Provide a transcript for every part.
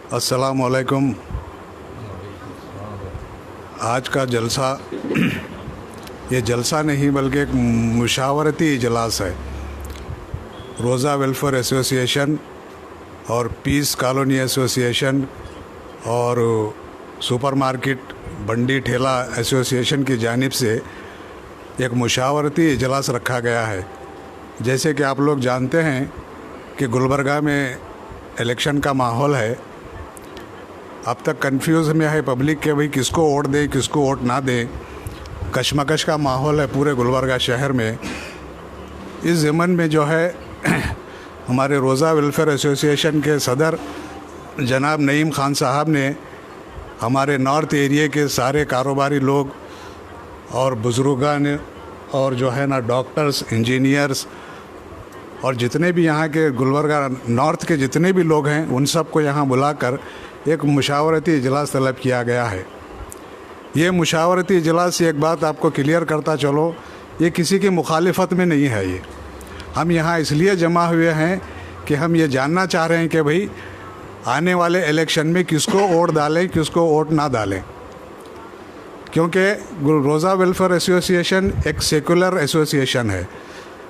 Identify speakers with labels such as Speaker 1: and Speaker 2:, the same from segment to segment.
Speaker 1: अस्सलाम वालेकुम। आज का जलसा ये जलसा नहीं बल्कि एक मुशावरती इजलास है। रोज़ा वेलफेयर एसोसिएशन और पीस कॉलोनी एसोसिएशन और सुपरमार्केट बंडी ठेला एसोसिएशन की जानिब से एक मुशावरती इजलास रखा गया है। जैसे कि आप लोग जानते हैं कि गुलबर्गा में इलेक्शन का माहौल है। अब तक कंफ्यूज में है पब्लिक के भाई किसको वोट दें किसको वोट ना दें। कशमकश का माहौल है पूरे गुलबर्गा शहर में। इस ज़मन में जो है हमारे रोज़ा वेलफेयर एसोसिएशन के सदर जनाब नईम ख़ान साहब ने हमारे नॉर्थ एरिया के सारे कारोबारी लोग और बुज़ुर्गान और जो है ना डॉक्टर्स, इंजीनियर्स और जितने भी यहाँ के गुलबर्गा नॉर्थ के जितने भी लोग हैं उन सब को यहाँ बुलाकर एक मुशावरती इजलास तलब किया गया है। ये मुशावरती इजलास एक बात आपको क्लियर करता चलो, ये किसी की मुखालिफत में नहीं है। ये हम यहाँ इसलिए जमा हुए हैं कि हम ये जानना चाह रहे हैं कि भाई आने वाले इलेक्शन में किसको वोट डालें किसको वोट ना डालें। क्योंकि रोज़ा वेलफेयर एसोसिएशन एक सेकुलर एसोसिएशन है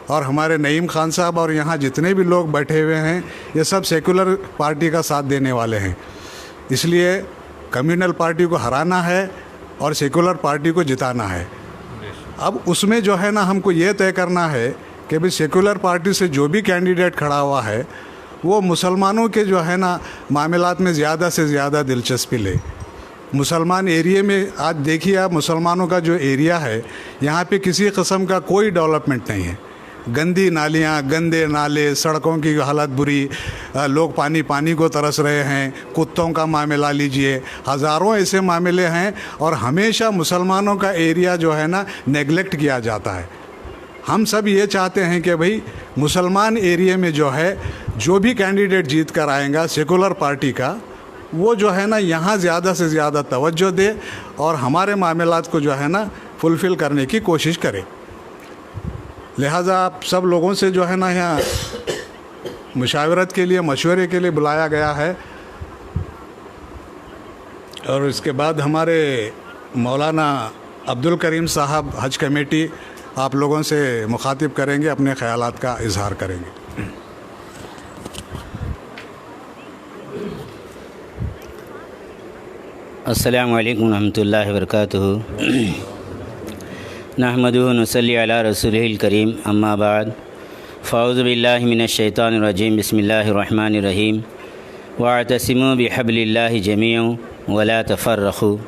Speaker 1: और हमारे नईम ख़ान साहब और यहाँ जितने भी लोग बैठे हुए हैं ये सब सेकुलर पार्टी का साथ देने वाले हैं। इसलिए कम्युनल पार्टी को हराना है और सेकुलर पार्टी को जिताना है। अब उसमें जो है ना हमको ये तय करना है कि भाई सेकुलर पार्टी से जो भी कैंडिडेट खड़ा हुआ है वो मुसलमानों के जो है ना मामलात में ज़्यादा से ज़्यादा दिलचस्पी ले। मुसलमान एरिया में आज देखिए आप, मुसलमानों का जो एरिया है यहाँ पे किसी किस्म का कोई डेवलपमेंट नहीं है। गंदी नालियाँ, गंदे नाले, सड़कों की हालत बुरी, लोग पानी को तरस रहे हैं। कुत्तों का मामला लीजिए, हज़ारों ऐसे मामले हैं और हमेशा मुसलमानों का एरिया जो है ना नेगलेक्ट किया जाता है। हम सब ये चाहते हैं कि भाई मुसलमान एरिया में जो है जो भी कैंडिडेट जीत कर आएगा सेकुलर पार्टी का, वो जो है ना यहाँ ज़्यादा से ज़्यादा तवज्जो दे और हमारे मामलात को जो है ना फुलफ़िल करने की कोशिश करे। लिहाजा आप सब लोगों से जो है ना यहाँ मुशावरत के लिए, मशवरे के लिए बुलाया गया है। और इसके बाद हमारे मौलाना अब्दुल करीम साहब हज कमेटी आप लोगों से मुखातिब करेंगे, अपने ख़यालात का इजहार करेंगे।
Speaker 2: अस्सलामु अलैकुम रहमतुल्लाहि व बरकातुहू। नहमदुहु नुसल्ली अला रसूलिहिल करीम, अम्मा बाद, फ़ाऊज़ु बिल्लाहि मिनश शैतानिर रजीम, बिस्मिल्लाहिर रहमानिर रहीम। वअतसिमू बिहब्लिल्लाहि जमीअन वला तफ़र्रक़ू।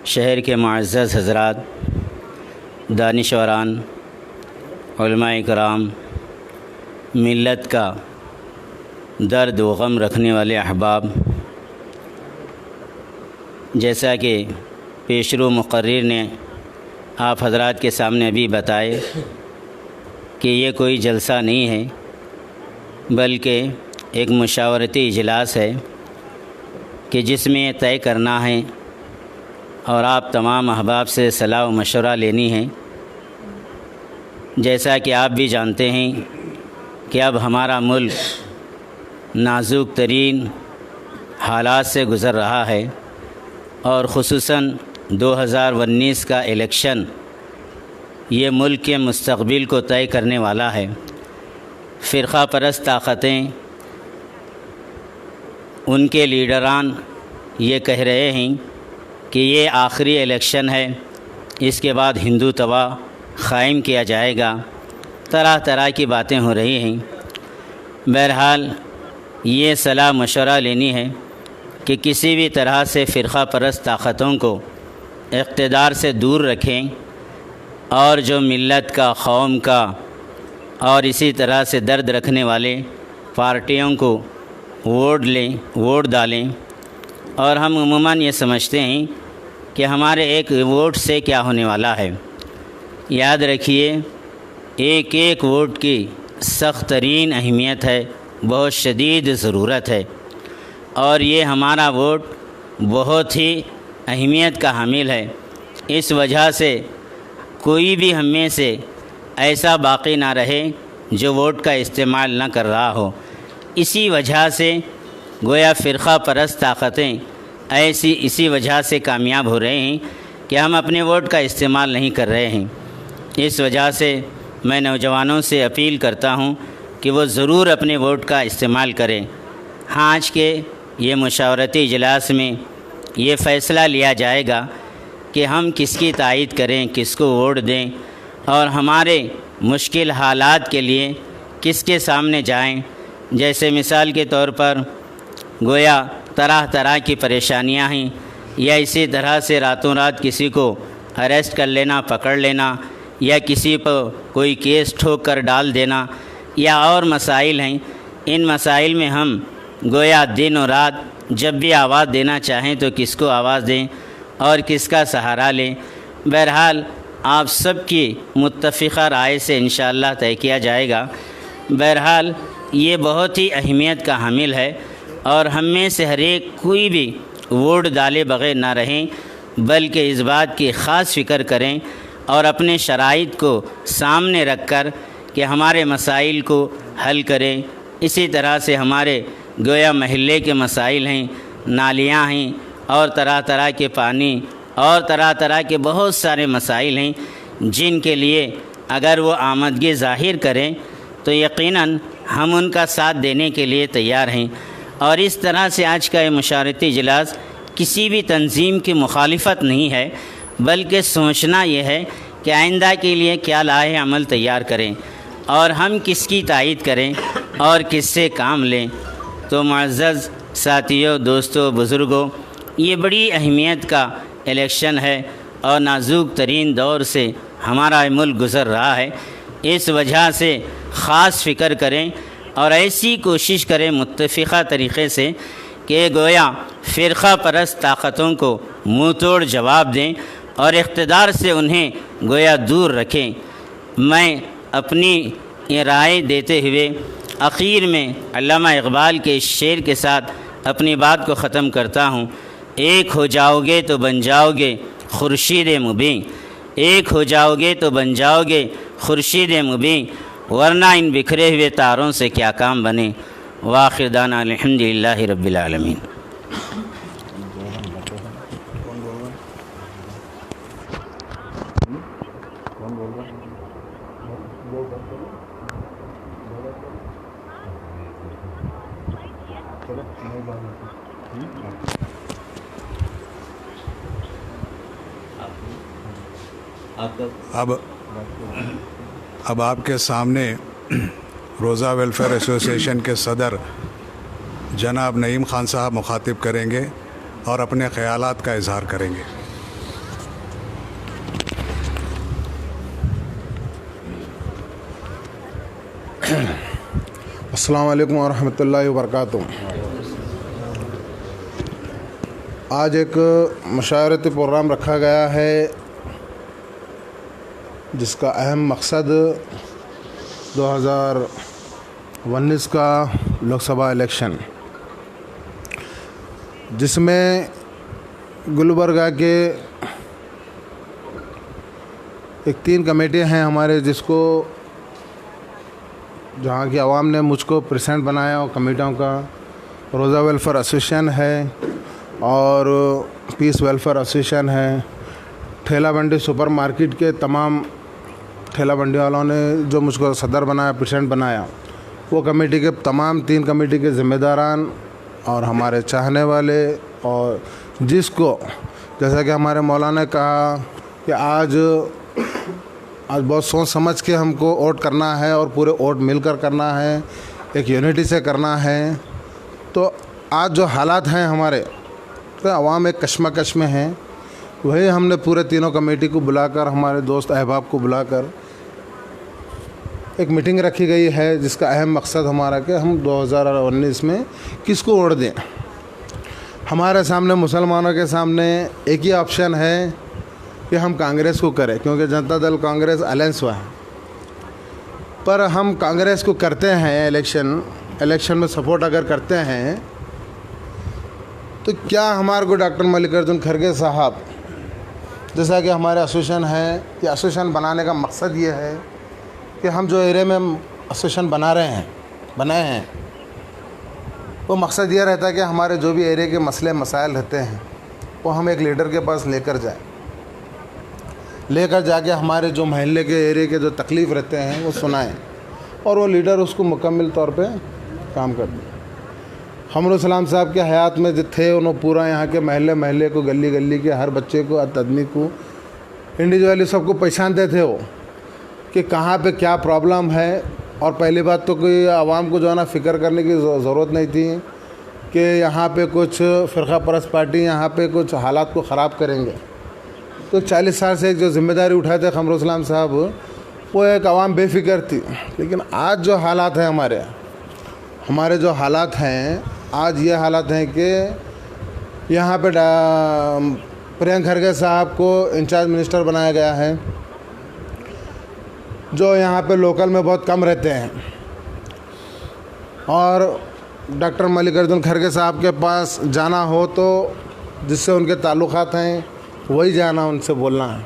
Speaker 2: शहर के मुअज़्ज़ज़ हज़रात, दानिशवरान, उलमाए कराम, मिल्लत का दर्द व गम रखने वाले अहबाब, जैसा कि पेशरो मुक़र्रिर ने आप हज़रात के सामने अभी बताए कि ये कोई जलसा नहीं है बल्कि एक मुशावरती इजलास है कि जिसमें तय करना है और आप तमाम अहबाब से सलाह व मशवरा लेनी है। जैसा कि आप भी जानते हैं कि अब हमारा मुल्क नाजुक तरीन हालात से गुज़र रहा है और ख़ुसूसन 2019 का इलेक्शन ये मुल्क के मुस्तक़बिल को तय करने वाला है। फ़िरक़ा परस्त ताक़तें, उनके लीडरान ये कह रहे हैं कि ये आखिरी इलेक्शन है, इसके बाद हिंदुत्व क़ायम किया जाएगा। तरह तरह की बातें हो रही हैं। बहरहाल ये सलाह मशवरा लेनी है कि किसी भी तरह से फ़िरक़ा परस्त ताक़तों को इक़्तिदार से दूर रखें और जो मिल्लत का, कौम का और इसी तरह से दर्द रखने वाले पार्टियों को वोट डालें। और हम उमूमन ये समझते हैं कि हमारे एक वोट से क्या होने वाला है। याद रखिए, एक एक वोट की सख्त तरीन अहमियत है, बहुत शदीद ज़रूरत है और ये हमारा वोट बहुत ही अहमियत का हामिल है। इस वजह से कोई भी हम में से ऐसा बाकी ना रहे जो वोट का इस्तेमाल न कर रहा हो। इसी वजह से गोया फ़िरक़ा परस्त ताकतें इसी वजह से कामयाब हो रहे हैं कि हम अपने वोट का इस्तेमाल नहीं कर रहे हैं। इस वजह से मैं नौजवानों से अपील करता हूं कि वो ज़रूर अपने वोट का इस्तेमाल करें। हाँ, आज के ये मुशावरती इजलास में ये फ़ैसला लिया जाएगा कि हम किसकी तायीद करें, किसको वोट दें और हमारे मुश्किल हालात के लिए किसके सामने जाएं। जैसे मिसाल के तौर पर गोया तरह तरह की परेशानियां हैं, या इसी तरह से रातों रात किसी को अरेस्ट कर लेना, पकड़ लेना, या किसी पर कोई केस ठोक कर डाल देना, या और मसाइल हैं। इन मसाइल में हम गोया दिन और रात जब भी आवाज़ देना चाहें तो किसको आवाज़ दें और किसका सहारा लें। बहरहाल आप सबकी मुत्तफ़िक़ा राय से इंशाअल्लाह तय किया जाएगा। बहरहाल ये बहुत ही अहमियत का हामिल है और हम में से हर एक कोई भी वोट डाले बग़ैर ना रहें, बल्कि इस बात की ख़ास फ़िक्र करें और अपने शराइत को सामने रख कर कि हमारे मसाइल को हल करें। इसी तरह से हमारे गोया महल्ले के मसाइल हैं, नालियाँ हैं और तरह तरह के पानी और तरह तरह के बहुत सारे मसाइल हैं जिनके लिए अगर वो आमदगी ज़ाहिर करें तो यकीनन हम उनका साथ देने के लिए तैयार हैं। और इस तरह से आज का ये मुशावरती इजलास किसी भी तंजीम की मुखालिफत नहीं है, बल्कि सोचना यह है कि आइंदा के लिए क्या लाहे अमल तैयार करें और हम किसकी तायीद करें और किससे काम लें। तो मुअज़्ज़ज़ साथियों, दोस्तों, बुज़ुर्गों, ये बड़ी अहमियत का इलेक्शन है और नाजुक तरीन दौर से हमारा मुल्क गुज़र रहा है। इस वजह से ख़ास फ़िक्र करें और ऐसी कोशिश करें मुत्तफ़िक़ा तरीक़े से कि गोया फ़िरक़ा परस्त ताकतों को मुँह तोड़ जवाब दें और इक़्तिदार से उन्हें गोया दूर रखें। मैं अपनी ये राय देते हुए आखिर में अल्लामा इक़बाल के इस शेर के साथ अपनी बात को ख़त्म करता हूँ। एक हो जाओगे तो बन जाओगे खुर्शीद मुबीन, एक हो जाओगे तो बन जाओगे खुर्शीद मुबीन, वरना इन बिखरे हुए तारों से क्या काम बने। वाखिर दाना अल्हम्दुलिल्लाहि रब्बिल आलमीन।
Speaker 1: अब आपके सामने रोज़ा वेलफेयर एसोसिएशन के सदर जनाब नईम ख़ान साहब मुखातिब करेंगे और अपने ख़यालात का इजहार करेंगे।
Speaker 3: अस्सलाम वालेकुम व रहमतुल्लाहि व बरकातुहू। आज एक मशावरती प्रोग्राम रखा गया है जिसका अहम मकसद 2019 का लोकसभा इलेक्शन, जिसमें गुलबर्गा के एक 3 कमेटियां हैं हमारे, जिसको जहाँ की आवाम ने मुझको प्रेसिडेंट बनाया और कमेटियों का रोज़ा वेलफेयर एसोसिएशन है और पीस वेलफेयर एसोसिएशन है। ठेला मंडी सुपर मार्केट के तमाम ठेला मंडी वालों ने जो मुझको सदर बनाया, प्रेसिडेंट बनाया, वो कमेटी के तमाम 3 कमेटी के ज़िम्मेदारान और हमारे चाहने वाले, और जिसको जैसा कि हमारे मौलाना ने कहा कि आज बहुत सोच समझ के हमको वोट करना है और पूरे वोट मिलकर करना है, एक यूनिटी से करना है। तो आज जो हालात हैं हमारे, तो आवाम एक कश्मकश में है, वही हमने पूरे तीनों कमेटी को बुलाकर, हमारे दोस्त अहबाब को बुलाकर एक मीटिंग रखी गई है, जिसका अहम मकसद हमारा कि हम 2019 में किसको वोट दें। हमारे सामने, मुसलमानों के सामने एक ही ऑप्शन है कि हम कांग्रेस को करें, क्योंकि जनता दल कांग्रेस अलायंस हुआ है। पर हम कांग्रेस को करते हैं, इलेक्शन में सपोर्ट अगर करते हैं, तो क्या हमारे को डॉक्टर मल्लिकार्जुन खड़गे साहब जैसा कि हमारे एसोसिएशन है, ये एसोसिएशन बनाने का मकसद ये है कि हम जो एरिया में एसोसिएशन बनाए हैं, वो मकसद ये रहता है कि हमारे जो भी एरिया के मसले मसाइल रहते हैं वो हम एक लीडर के पास लेकर जाके हमारे जो महल्ले के एरिया के जो तकलीफ़ रहते हैं वो सुनाएं और वो लीडर उसको मुकम्मल तौर पे काम कर दे। हमरो सलाम साहब के हयात में जो थे उन्होंने पूरा यहाँ के महल्ले को गली गली के हर बच्चे को आदमी को इंडिविजुअली सबको पहचानते थे वो कि कहाँ पे क्या प्रॉब्लम है। और पहली बात तो कोई आवाम को जो है ना फ़िक्र करने की ज़रूरत नहीं थी कि यहाँ पे कुछ फ़िरका परस्त पार्टी यहाँ पे कुछ हालात को ख़राब करेंगे। तो 40 साल से एक जो जिम्मेदारी उठाए थे क़मरुल इस्लाम साहब, वो एक आवाम बेफ़िक्र थी। लेकिन आज जो हालात हैं हमारे जो हालात हैं आज ये हालात हैं कि यहाँ पे प्रियंक खरगे साहब को इंचार्ज मिनिस्टर बनाया गया है, जो यहाँ पे लोकल में बहुत कम रहते हैं। और डॉक्टर मल्लिकार्जुन खरगे साहब के पास जाना हो तो जिससे उनके ताल्लुकात हैं वही जाना, उनसे बोलना है।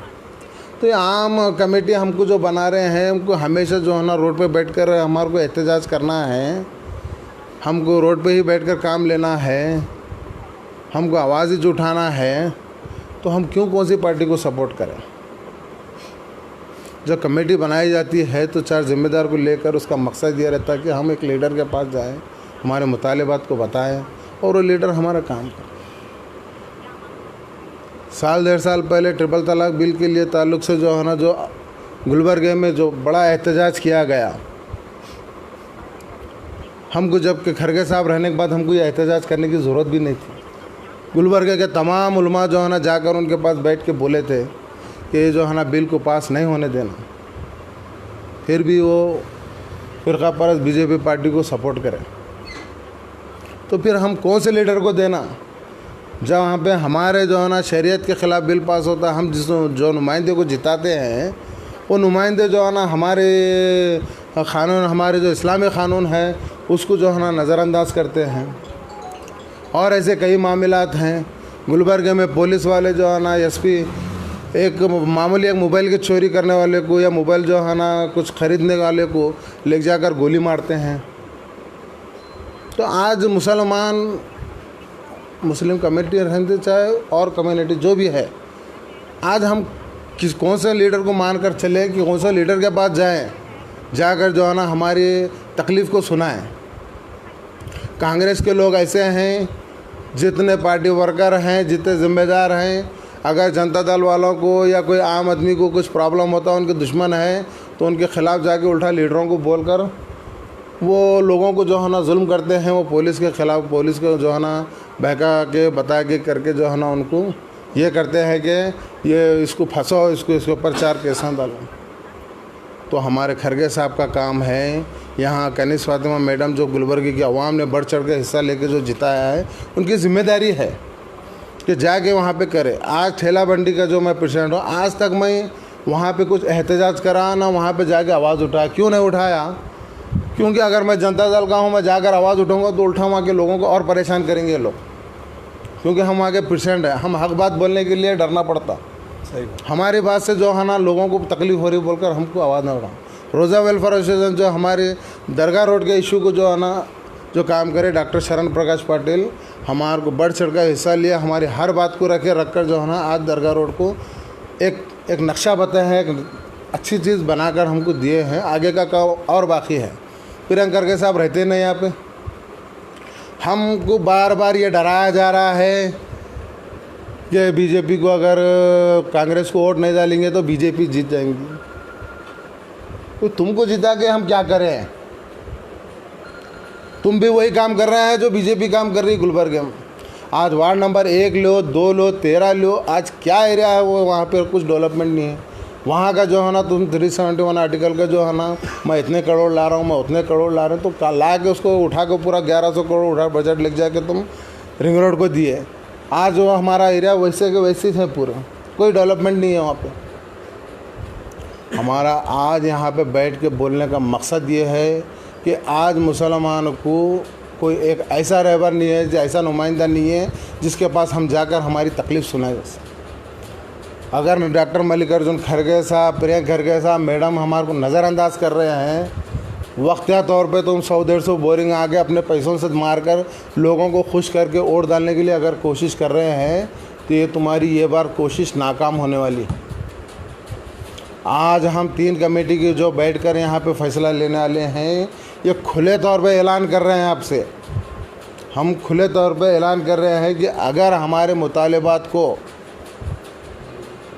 Speaker 3: तो ये आम कमेटी हमको जो बना रहे हैं, हमको हमेशा जो है ना रोड पे बैठकर हमारे को एहतजाज करना है, हमको रोड पे ही बैठकर काम लेना है, हमको आवाज़ ही उठाना है, तो हम क्यों कौन सी पार्टी को सपोर्ट करें। जब कमेटी बनाई जाती है तो 4 जिम्मेदार को लेकर उसका मकसद ये रहता है कि हम एक लीडर के पास जाएं, हमारे मुतालिबात को बताएं और वो लीडर हमारा काम करे। साल 1.5 साल पहले ट्रिपल तलाक बिल के लिए ताल्लुक़ से जो है ना, जो गुलबर्गे में जो बड़ा एहतजाज किया गया, हमको जबकि खरगे साहब रहने के बाद हमको ये एहतजाज करने की ज़रूरत भी नहीं थी। गुलबर्गे के तमाम उलमा जो है ना जाकर उनके पास बैठ के बोले थे कि ये जो है ना बिल को पास नहीं होने देना, फिर भी वो फ़िरका परस्त बीजेपी पार्टी को सपोर्ट करें। तो फिर हम कौन से लीडर को देना जब वहाँ पे हमारे जो है ना शरीयत के ख़िलाफ़ बिल पास होता है। हम जो नुमाइंदे को जिताते हैं वो नुमाइंदे जो है ना हमारे क़ानून, हमारे जो इस्लामी क़ानून है उसको जो है ना नज़रअंदाज करते हैं। और ऐसे कई मामलात हैं। गुलबर्गे में पुलिस वाले जो है ना एसपी एक मामूली एक मोबाइल की चोरी करने वाले को या मोबाइल जो है ना कुछ ख़रीदने वाले को ले जाकर गोली मारते हैं। तो आज मुस्लिम कमेटी रहते चाहे और कम्युनिटी जो भी है, आज हम कौन से लीडर को मान कर चले कि कौन से लीडर के पास जाकर जो है ना हमारी तकलीफ़ को सुनाएं। कांग्रेस के लोग ऐसे हैं, जितने पार्टी वर्कर हैं, जितने ज़िम्मेदार हैं, अगर जनता दल वालों को या कोई आम आदमी को कुछ प्रॉब्लम होता है, उनके दुश्मन है, तो उनके ख़िलाफ़ जाके उल्टा लीडरों को बोलकर वो लोगों को जो है ना जुल्म करते हैं। वो पुलिस के ख़िलाफ़, पुलिस को जो है ना बहका के बता के करके जो है ना उनको ये करते हैं कि ये इसको फंसाओ, इसके ऊपर 4 केसें डालो। तो हमारे खरगे साहब का काम है, यहाँ कनीस फातिमा मैडम जो गुलबर्गे की आवाम ने बढ़ चढ़ के हिस्सा लेके जो जिताया है, उनकी ज़िम्मेदारी है कि जाके वहाँ पे करे। आज ठेला बंडी का जो मैं प्रेसिडेंट हूँ, आज तक मैं वहाँ पे कुछ एहतजाज करा ना वहाँ पे जाके आवाज़ उठाया। क्यों नहीं उठाया? क्योंकि अगर मैं जनता दल का हूँ, मैं जाकर आवाज़ उठाऊँगा तो उल्टा वहाँ के लोगों को और परेशान करेंगे लोग, क्योंकि हम वहाँ के प्रेसिडेंट हैं। हम हक बात बोलने के लिए डरना पड़ता।
Speaker 1: सही
Speaker 3: हमारी बात से जो है ना लोगों को तकलीफ़ हो रही बोलकर हमको आवाज़ ना उठाऊँ। रोज़ा वेलफेयर एसोसिएशन जो हमारे दरगाह रोड के इशू को जो है ना जो काम करे, डॉक्टर शरण प्रकाश पाटिल हमारे को बढ़ चढ़ कर हिस्सा लिया। हमारी हर बात को रखकर जो है ना आज दरगाह रोड को एक नक्शा बताया है, एक अच्छी चीज़ बनाकर हमको दिए हैं। आगे का काम और बाकी है। प्रियंक खरगे साहब रहते नहीं यहाँ पे। हमको बार बार ये डराया जा रहा है कि बीजेपी को अगर कांग्रेस को वोट नहीं डालेंगे तो बीजेपी जीत जाएंगी। तो तुमको जिता के हम क्या करें? तुम भी वही काम कर रहे हैं जो बीजेपी काम कर रही है गुलबर्गे में। आज वार्ड नंबर 1 लो, 2 लो, 13 लो, आज क्या एरिया है वो, वहाँ पर कुछ डेवलपमेंट नहीं है। वहाँ का जो है ना तुम 371 आर्टिकल का जो है ना मैं इतने करोड़ ला रहा हूँ, मैं उतने करोड़ ला रहे हैं, तो ला के उसको उठा के पूरा 1100 करोड़ उठा बजट लेके जाके तुम रिंग रोड को दिए। आज जो हमारा एरिया वैसे के वैसे है, पूरा कोई डेवलपमेंट नहीं है वहाँ पे। हमारा आज यहाँ पे बैठ के बोलने का मकसद ये है कि आज मुसलमान को कोई एक ऐसा रहबर नहीं है, ऐसा नुमाइंदा नहीं है जिसके पास हम जाकर हमारी तकलीफ़ सुनाए जा सके। अगर डॉक्टर मल्लिकार्जुन खरगे साहब, प्रियंक खरगे साहब मैडम हमारे को नज़रअंदाज कर रहे हैं वक्तिया तौर पे तुम 100-150 बोरिंग आगे अपने पैसों से मारकर लोगों को खुश करके वोट डालने के लिए अगर कोशिश कर रहे हैं तो ये तुम्हारी ये बार कोशिश नाकाम होने वाली है। आज हम 3 कमेटी की जो बैठकर यहाँ पे फैसला लेने वाले हैं, ये खुले तौर पे ऐलान कर रहे हैं आपसे। हम खुले तौर पे ऐलान कर रहे हैं कि अगर हमारे मुतालबात को,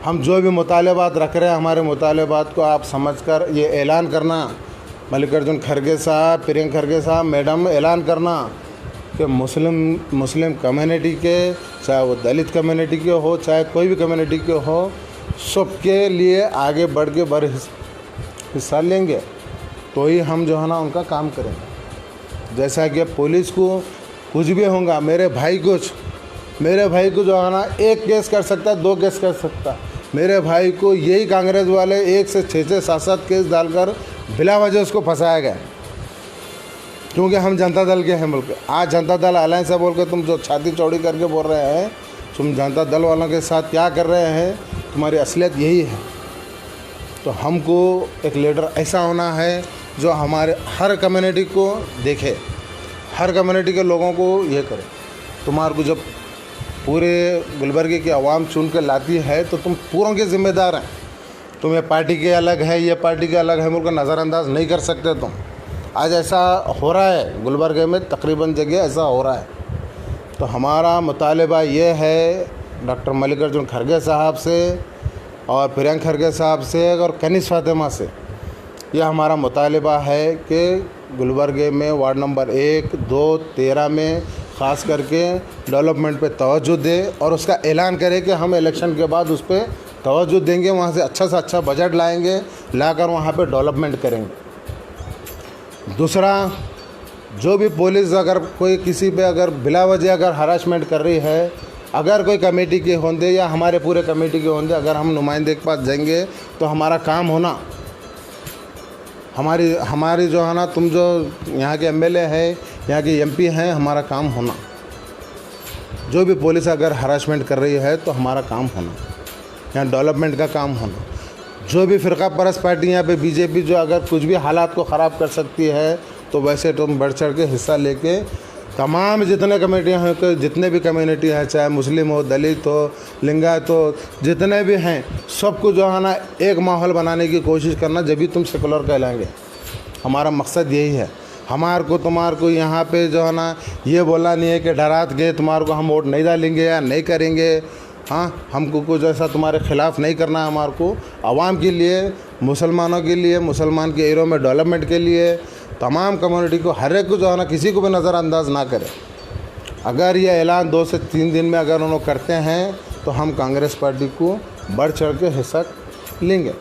Speaker 3: हम जो भी मुतालबात रख रहे हैं, हमारे मुतालबात को आप समझकर ये ऐलान करना। मल्लिकार्जुन खड़गे साहब, प्रियंक खड़गे साहब, मैडम, ऐलान करना कि मुस्लिम कम्युनिटी के, चाहे वो दलित कम्युनिटी के हो, चाहे कोई भी कम्युनिटी के हो, सबके लिए आगे बढ़ के हिस्सा लेंगे तो ही हम जो है ना उनका काम करेंगे। जैसा कि पुलिस को कुछ भी होगा, मेरे भाई को जो है ना 1 केस कर सकता है, 2 केस कर सकता। मेरे भाई को यही कांग्रेस वाले 1 से 6 7 केस डालकर बिला वजह उसको फंसाया गया, क्योंकि हम जनता दल के हैं बोल के। आज जनता दल अलायंस है बोल के तुम जो छाती चौड़ी करके बोल रहे हैं, तुम जनता दल वालों के साथ क्या कर रहे हैं, तुम्हारी असलियत यही है। तो हमको एक लीडर ऐसा होना है जो हमारे हर कम्युनिटी को देखे, हर कम्युनिटी के लोगों को ये करे। तुम्हारे को जब पूरे गुलबर्गे की आवाम चुन कर लाती है तो तुम पूरों के ज़िम्मेदार हैं। तुम्हें पार्टी के अलग है, ये पार्टी के अलग है, मुझको नज़रअंदाज नहीं कर सकते तुम। आज ऐसा हो रहा है गुलबर्गे में, तकरीबन जगह ऐसा हो रहा है। तो हमारा मुतालबा ये है डॉक्टर मल्लिकार्जुन खड़गे साहब से और प्रियंक खड़गे साहब से और कनीज़ फातिमा से, यह हमारा मुतालबा है कि गुलबर्गे में वार्ड नंबर 1, 2, 13 में ख़ास करके डेवलपमेंट पे तवज्जो दे और उसका ऐलान करे कि हम इलेक्शन के बाद उस पर तवज्जो देंगे, वहाँ से अच्छा बजट लाएंगे, लाकर वहाँ पे डेवलपमेंट करेंगे। दूसरा, जो भी पुलिस अगर कोई किसी पे अगर बिला वजह अगर हरासमेंट कर रही है, अगर कोई कमेटी के होंगे या हमारे पूरे कमेटी के होंगे, अगर हम नुमाइंदे के पास जाएंगे तो हमारा काम होना, हमारी जो है ना, तुम जो यहाँ के एमएलए है, यहाँ के एमपी हैं, हमारा काम होना। जो भी पुलिस अगर हरासमेंट कर रही है तो हमारा काम होना, यहाँ डेवलपमेंट का काम होना। जो भी फ़िरका परस्त पार्टी यहाँ पे बीजेपी जो अगर कुछ भी हालात को ख़राब कर सकती है तो वैसे तुम बढ़ चढ़ के हिस्सा लेके तमाम जितने कमेटियाँ हैं, जितने भी कम्युनिटी हैं, चाहे मुस्लिम हो, दलित हो, लिंगायत हो, जितने भी हैं, सबको जो है ना एक माहौल बनाने की कोशिश करना, जब भी तुम सेकुलर कहलाएंगे। हमारा मकसद यही है। हमारे को तुम्हारे को यहाँ पे जो है ना ये बोलना नहीं है कि डरात गए तुम्हारे को हम वोट नहीं डालेंगे या नहीं करेंगे। हाँ, हमको कुछ ऐसा तुम्हारे ख़िलाफ़ नहीं करना है। हमारे को आवाम के लिए, मुसलमानों के लिए, मुसलमान के एरिया में डेवलपमेंट के लिए, तमाम कम्युनिटी को, हर एक को जो है ना किसी को भी नज़रअंदाज ना करें। अगर ये ऐलान 2 से 3 दिन में अगर उन्होंने करते हैं तो हम कांग्रेस पार्टी को बढ़ चढ़ के हिस्सा लेंगे।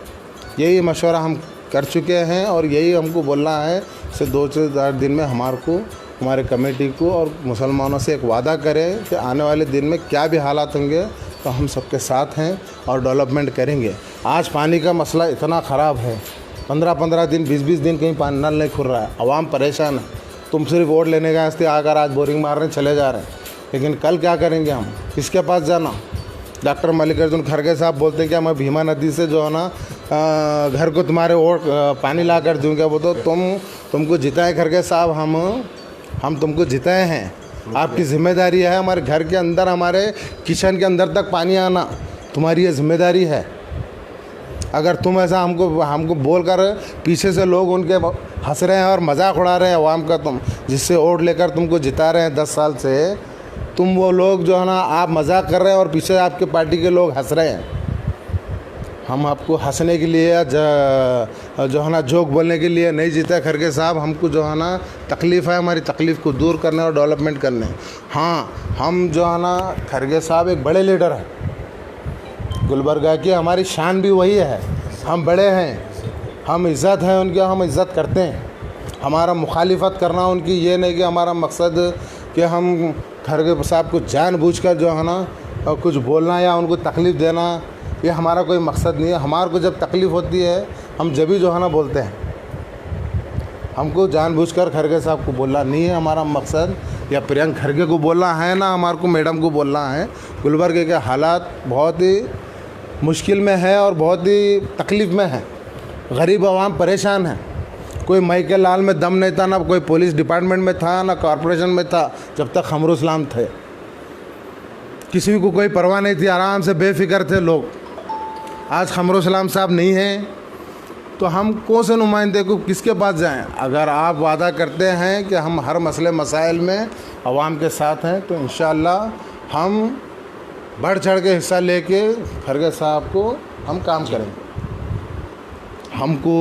Speaker 3: यही मशवरा हम कर चुके हैं और यही हमको बोलना है से 2 से 4 दिन में हमारे कमेटी को और मुसलमानों से एक वादा करें कि आने वाले दिन में क्या भी हालात होंगे तो हम सबके साथ हैं और डेवलपमेंट करेंगे। आज पानी का मसला इतना ख़राब है, 15-15 दिन, 20-20 दिन कहीं पानी नल नहीं खुल रहा है, आवाम परेशान है। तुम सिर्फ वोट लेने के वास्ते आकर आज बोरिंग मार रहे चले जा रहे हैं, लेकिन कल क्या करेंगे हम, किसके पास जाना। डॉक्टर मल्लिकार्जुन खड़गे साहब बोलते हैं कि मैं भीमा नदी से जो है ना घर को तुम्हारे वोट पानी ला कर दूँगा। वो तो तुमको जिताए खड़गे साहब, हम तुमको जिताए हैं, आपकी ज़िम्मेदारी है। हमारे घर के अंदर, हमारे किचन के अंदर तक पानी आना तुम्हारी ये ज़िम्मेदारी है। अगर तुम ऐसा हमको बोलकर पीछे से लोग उनके हंस रहे हैं और मजाक उड़ा रहे हैं आवाम का, तुम जिससे वोट लेकर तुमको जिता रहे हैं 10 साल से, तुम वो लोग जो है ना आप मजाक कर रहे हैं और पीछे आपके पार्टी के लोग हंस रहे हैं। हम आपको हंसने के लिए जो है ना जोक बोलने के लिए नहीं जीता खड़गे साहब। हमको जो है ना तकलीफ़ है, हमारी तकलीफ़ को दूर करने और डेवलपमेंट करने। हाँ, हम जो है ना खड़गे साहब एक बड़े लीडर हैं गुलबर्गा की, हमारी शान भी वही है। हम बड़े हैं, हम इज़्ज़त हैं उनकी, हम इज़्ज़त करते हैं। हमारा मुखालिफत करना उनकी ये नहीं कि हमारा मकसद कि हम खड़गे साहब को जानबूझकर जो है ना कुछ बोलना या उनको तकलीफ़ देना, ये हमारा कोई मकसद नहीं है। हमारे को जब तकलीफ़ होती है हम जब भी जो है ना बोलते हैं। हमको जानबूझकर खड़गे साहब को बोलना नहीं है हमारा मकसद, या प्रियंक खड़गे को बोलना है ना हमारे को मैडम को बोलना है। गुलबर्गे के हालात बहुत ही मुश्किल में है और बहुत ही तकलीफ़ में है, गरीब आवाम परेशान है। कोई माइकल लाल में दम नहीं था, ना कोई पुलिस डिपार्टमेंट में था, ना कॉरपोरेशन में था जब तक खमरुल इस्लाम थे। किसी को कोई परवाह नहीं थी, आराम से बेफिक्र थे लोग। आज खमरुल इस्लाम साहब नहीं हैं तो हम कौन से नुमाइंदे को किसके पास जाएं? अगर आप वादा करते हैं कि हम हर मसले मसाइल में अवाम के साथ हैं तो इंशाअल्लाह हम बढ़ चढ़ के हिस्सा लेके खरगे साहब को हम काम करेंगे। हमको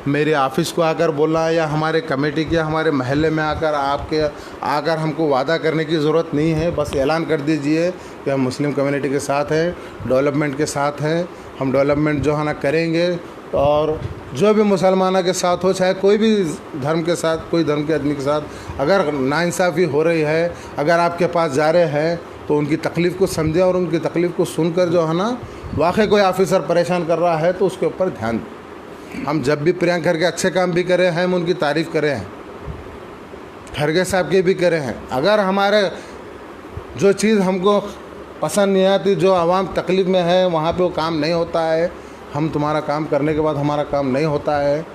Speaker 3: मेरे ऑफिस को आकर बोलना या हमारे कमेटी के हमारे महल्ले में आकर हमको वादा करने की ज़रूरत नहीं है। बस ऐलान कर दीजिए कि हम मुस्लिम कम्युनिटी के साथ हैं, डेवलपमेंट के साथ हैं, हम डेवलपमेंट जो है ना करेंगे। और जो भी मुसलमानों के साथ हो, चाहे कोई भी धर्म के साथ, कोई धर्म के आदमी के साथ अगर नाइंसाफ़ी हो रही है, अगर आपके पास जा रहे हैं तो उनकी तकलीफ़ को समझें और उनकी तकलीफ़ को सुनकर जो है ना वाकई कोई ऑफिसर परेशान कर रहा है तो उसके ऊपर ध्यान दें। हम जब भी प्रियंका खरगे अच्छे काम भी करें हैं, हम उनकी तारीफ़ करें हैं, खरगे साहब के भी करें हैं। अगर हमारे जो चीज़ हमको पसंद नहीं आती, जो आवाम तकलीफ़ में है, वहाँ पे वो काम नहीं होता है, हम तुम्हारा काम करने के बाद हमारा काम नहीं होता है,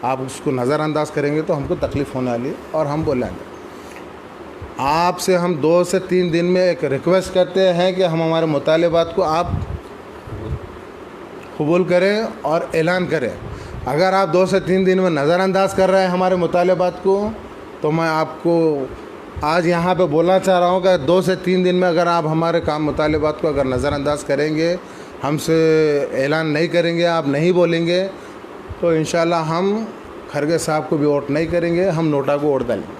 Speaker 3: आप उसको नज़रअंदाज करेंगे तो हमको तकलीफ़ होने वाली और हम बोलेंगे। आपसे हम 2 से 3 दिन में एक रिक्वेस्ट करते हैं कि हम हमारे मुतालिबात को आप कबूल करें और ऐलान करें। अगर आप 2 से 3 दिन में नज़रअंदाज कर रहे हैं हमारे मुतालिबात को, तो मैं आपको आज यहाँ पे बोलना चाह रहा हूँ कि 2 से 3 दिन में अगर आप हमारे काम मुतालिबात को अगर नज़रअंदाज करेंगे, हमसे ऐलान नहीं करेंगे, आप नहीं बोलेंगे, तो इंशाल्लाह हम खरगे साहब को भी वोट नहीं करेंगे, हम नोटा को वोट डालेंगे।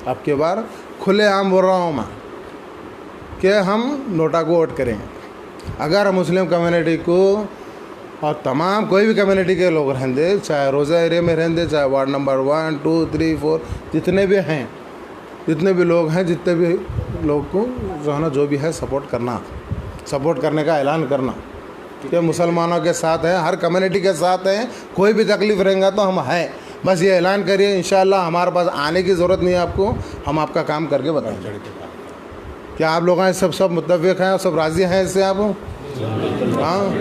Speaker 3: अब की बार खुलेआम बोल रहा हूँ मैं कि हम नोटा को वोट करेंगे। अगर मुस्लिम कम्युनिटी को और तमाम कोई भी कम्युनिटी के लोग रहेंगे, चाहे रोज़ा एरिया में रहेंगे, चाहे वार्ड नंबर 1, 2, 3, 4 जितने भी हैं, जितने भी लोग हैं, जितने भी लोग को जो है ना जो भी है सपोर्ट करने का ऐलान करना कि मुसलमानों के साथ हैं, हर कम्युनिटी के साथ हैं। कोई भी तकलीफ़ रहेगा तो हम हैं, बस ये ऐलान करिए। इंशाअल्लाह हमारे पास आने की ज़रूरत नहीं है आपको, हम आपका काम करके बताएंगे। क्या आप लोग हैं सब मुत्तफ़िक़ हैं और सब राज़ी हैं इससे? आप हाँ,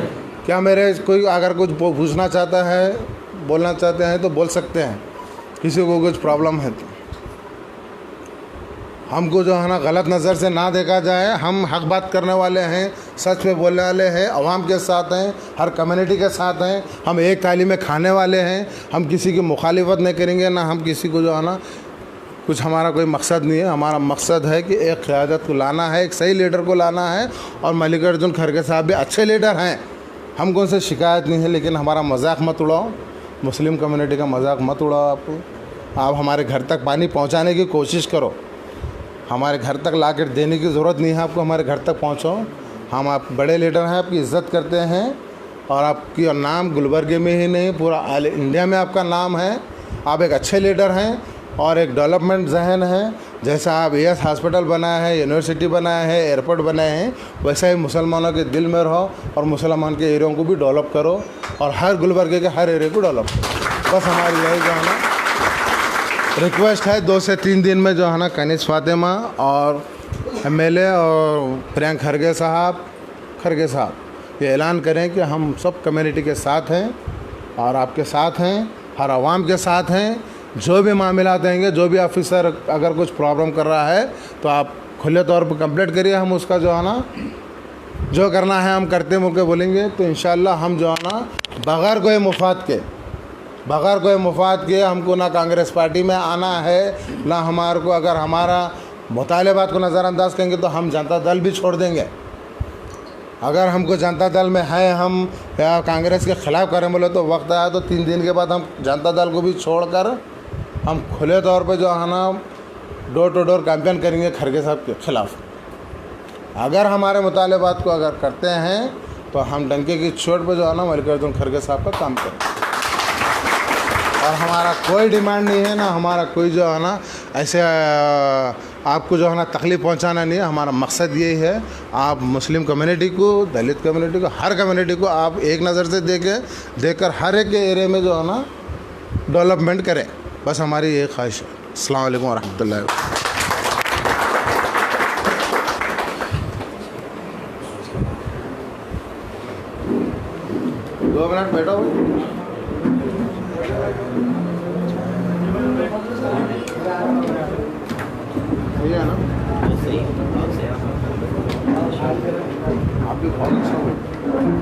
Speaker 3: क्या मेरे कोई अगर कुछ पूछना चाहता है, बोलना चाहते हैं तो बोल सकते हैं, किसी को कुछ प्रॉब्लम है तो। हमको जो है ना गलत नज़र से ना देखा जाए, हम हक बात करने वाले हैं, सच पे बोलने वाले हैं, अवाम के साथ हैं, हर कम्युनिटी के साथ हैं, हम एक थाली में खाने वाले हैं, हम किसी की मुखालिफत नहीं करेंगे, ना हम किसी को जो है ना कुछ हमारा कोई मकसद नहीं है। हमारा मकसद है कि एक क़यादत को लाना है, एक सही लीडर को लाना है। और मल्लिकार्जुन खरगे साहब भी अच्छे लीडर हैं, हमको उनसे शिकायत नहीं है, लेकिन हमारा मजाक मत उड़ाओ, मुस्लिम कम्युनिटी का मजाक मत उड़ाओ। आप हमारे घर तक पानी पहुँचाने की कोशिश करो, हमारे घर तक ला कर देने की ज़रूरत नहीं है आपको, हमारे घर तक पहुँचो। हम आप बड़े लीडर हैं, आपकी इज़्ज़त करते हैं और आपकी नाम गुलबर्गे में ही नहीं पूरा ऑल इंडिया में आपका नाम है। आप एक अच्छे लीडर हैं और एक डेवलपमेंट जहन है। जैसा आप एएस हॉस्पिटल बनाया है, यूनिवर्सिटी बनाया है, एयरपोर्ट बनाए हैं, वैसा ही मुसलमानों के दिल में रहो और मुसलमान के एरिया को भी डेवलप करो और हर गुलबर्गे के हर एरिया को डेवलप करो। बस हमारी यही जो है ना रिक्वेस्ट है। 2 से 3 दिन में जो है ना कनीज़ फातिमा और एमएलए और प्रियंका खरगे साहब ये ऐलान करें कि हम सब कम्युनिटी के साथ हैं और आपके साथ हैं, हर आवाम के साथ हैं। जो भी मामला देंगे, जो भी ऑफिसर अगर कुछ प्रॉब्लम कर रहा है तो आप खुले तौर पर कंप्लेंट करिए, हम उसका जो है ना जो करना है हम करते मुझे बोलेंगे। तो इंशाल्लाह हम जो है ना बग़ैर कोई मुफाद के हमको ना कांग्रेस पार्टी में आना है, ना हमारे को अगर हमारा मुतालिबात को नज़रअंदाज करेंगे तो हम जनता दल भी छोड़ देंगे। अगर हमको जनता दल में है हम या कांग्रेस के ख़िलाफ़ करें बोले तो वक्त आया तो 3 दिन के बाद हम जनता दल को भी छोड़कर हम खुले तौर पे जो है ना डोर टू डोर कैंपेन करेंगे खरगे साहब के ख़िलाफ़। अगर हमारे मुतालिबात को अगर करते हैं तो हम डंके की चोट पे जो है ना मल्लिकार्जुन खरगे साहब का काम करेंगे। और हमारा कोई डिमांड नहीं है, ना हमारा कोई जो है ना ऐसे आपको जो है ना तकलीफ़ पहुंचाना नहीं है। हमारा मकसद यही है, आप मुस्लिम कम्युनिटी को, दलित कम्युनिटी को, हर कम्युनिटी को आप एक नज़र से देखकर हर एक के एरिया में जो है ना डेवलपमेंट करें। बस हमारी यही ख्वाहिश है। अस्सलाम वालेकुम वरहमतुल्लाहि। 2 मिनट बैठो। सही है ना?
Speaker 2: सही
Speaker 3: आप भी बहुत अच्छा हो।